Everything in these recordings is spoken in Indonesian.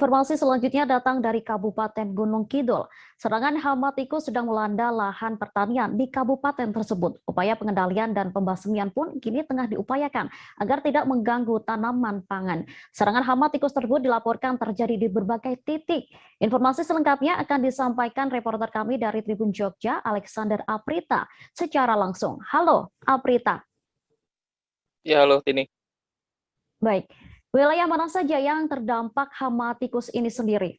Informasi selanjutnya datang dari Kabupaten Gunung Kidul. Serangan hama tikus sedang melanda lahan pertanian di kabupaten tersebut. Upaya pengendalian dan pembasmian pun kini tengah diupayakan agar tidak mengganggu tanaman pangan. Serangan hama tikus tersebut dilaporkan terjadi di berbagai titik. Informasi selengkapnya akan disampaikan reporter kami dari Tribun Jogja, Alexander Aprita, secara langsung. Halo, Aprita. Ya, halo, Tini. Baik. Wilayah mana saja yang terdampak hama tikus ini sendiri?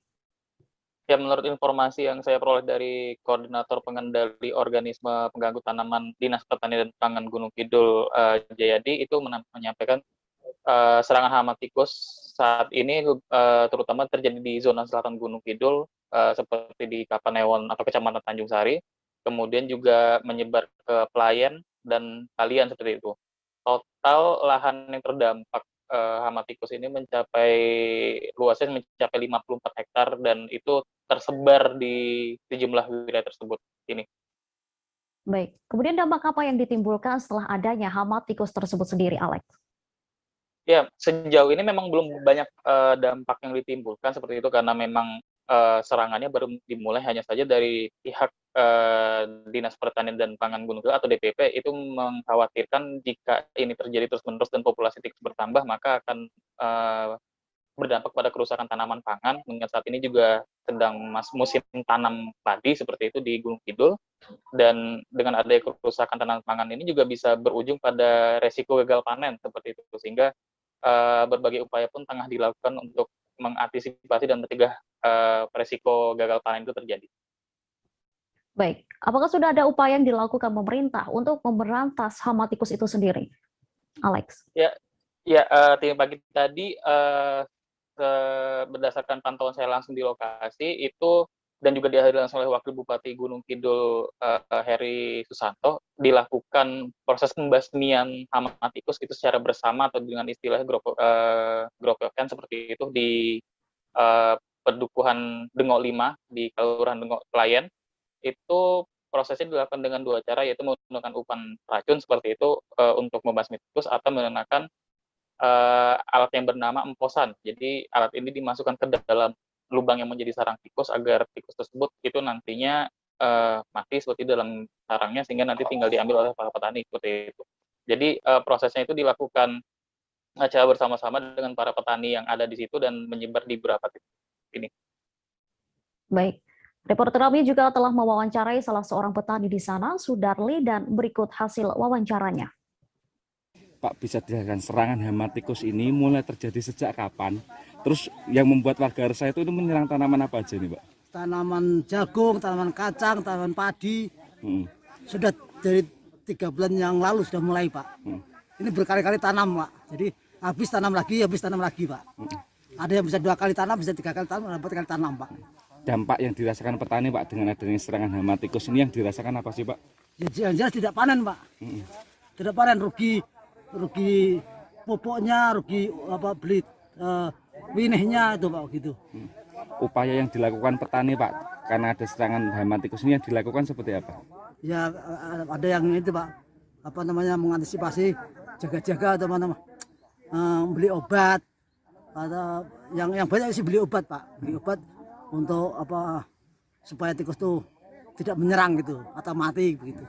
Ya, menurut informasi yang saya peroleh dari Koordinator Pengendali Organisme Pengganggu Tanaman Dinas Pertanian dan Pangan Gunung Kidul, Jayadi, itu menyampaikan serangan hama tikus saat ini terutama terjadi di zona selatan Gunung Kidul, seperti di Kapanewon atau Kecamatan Tanjung Sari, kemudian juga menyebar ke Pelayan dan Kalian seperti itu. Total lahan yang terdampak hama tikus ini luasnya mencapai 54 hektar dan itu tersebar di sejumlah wilayah tersebut. Ini. Baik, kemudian dampak apa yang ditimbulkan setelah adanya hama tikus tersebut sendiri, Alex? Ya, sejauh ini memang belum banyak dampak yang ditimbulkan seperti itu karena memang serangannya baru dimulai, hanya saja dari pihak Dinas Pertanian dan Pangan Gunung Kidul atau DPP itu mengkhawatirkan jika ini terjadi terus-menerus dan populasi tikus bertambah, maka akan berdampak pada kerusakan tanaman pangan, mengingat saat ini juga sedang musim tanam padi seperti itu di Gunung Kidul, dan dengan adanya kerusakan tanaman pangan ini juga bisa berujung pada resiko gagal panen seperti itu, sehingga berbagai upaya pun tengah dilakukan untuk mengantisipasi dan mencegah resiko gagal panen itu terjadi. Baik, apakah sudah ada upaya yang dilakukan pemerintah untuk memberantas hama tikus itu sendiri, Alex? Ya, pagi tadi berdasarkan pantauan saya langsung di lokasi itu dan juga dihadiri langsung oleh Wakil Bupati Gunung Kidul Heri Susanto, dilakukan proses pembasmian hama tikus itu secara bersama atau dengan istilah gropekan seperti itu di Pedukuhan Dengok 5 di Kelurahan Dengok Pelayan. Itu prosesnya dilakukan dengan dua cara, yaitu menggunakan umpan racun seperti itu untuk membasmi tikus atau menggunakan alat yang bernama emposan. Jadi alat ini dimasukkan ke dalam lubang yang menjadi sarang tikus agar tikus tersebut itu nantinya mati seperti dalam sarangnya, sehingga nanti tinggal diambil oleh para petani seperti itu. Jadi prosesnya itu dilakukan secara bersama-sama dengan para petani yang ada di situ dan menyebar di beberapa titik ini. Baik, reporter kami juga telah mewawancarai salah seorang petani di sana, Sudarli, dan berikut hasil wawancaranya. Pak, bisa dikatakan serangan hama tikus ini mulai terjadi sejak kapan? Terus yang membuat warga resah itu menyerang tanaman apa aja nih, Pak? Tanaman jagung, tanaman kacang, tanaman padi. Sudah dari 3 bulan yang lalu sudah mulai, Pak. Ini berkali-kali tanam, Pak. Jadi habis tanam lagi, Pak. Ada yang bisa 2 kali tanam, bisa 3 kali tanam, 4 kali tanam, Pak. Dampak yang dirasakan petani, Pak, dengan adanya serangan hama tikus ini yang dirasakan apa sih, Pak? Ya, jelas tidak panen, Pak. Tidak panen, rugi pupuknya, rugi beli winihnya itu, Pak, gitu. Upaya yang dilakukan petani, Pak, karena ada serangan hama tikus ini yang dilakukan seperti apa? Ya, ada yang itu, Pak, mengantisipasi, jaga-jaga atau beli obat. Atau yang banyak sih beli obat, Pak, beli obat untuk supaya tikus tuh tidak menyerang gitu atau mati begitu.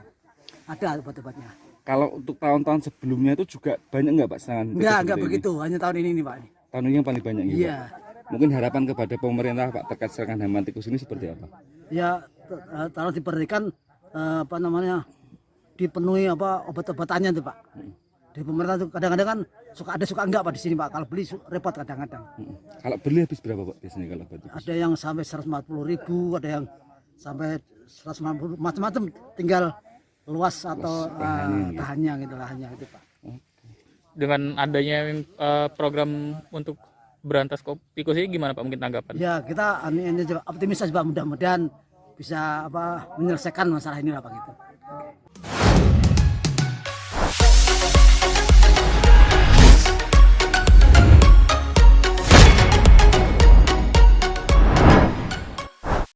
Ada obat-obatnya. Kalau untuk tahun-tahun sebelumnya itu juga banyak nggak, Pak, serangan tikus? Enggak begitu, hanya tahun ini nih, Pak. Tahun ini yang paling banyak gitu, Iya. Pak. Mungkin harapan kepada pemerintah, Pak, terkait serangan hama tikus ini seperti apa? Ya, kalau diberikan dipenuhi obat-obatannya tuh, Pak. Di pemerintah tuh kadang-kadang kan suka enggak, Pak, di sini, Pak. Kalau beli repot kadang-kadang. Kalau beli habis berapa, Pak, biasanya kalau obat tikus? Ada yang sampai 140.000, ada yang sampai 150, macam-macam, tinggal luas atau tahannya gitu, lahannya gitu, Pak. Dengan adanya program untuk berantas tikus ini gimana, Pak, mungkin tanggapan? Ya, kita optimis aja, Pak, mudah-mudahan bisa menyelesaikan masalah ini lah, Pak, gitu.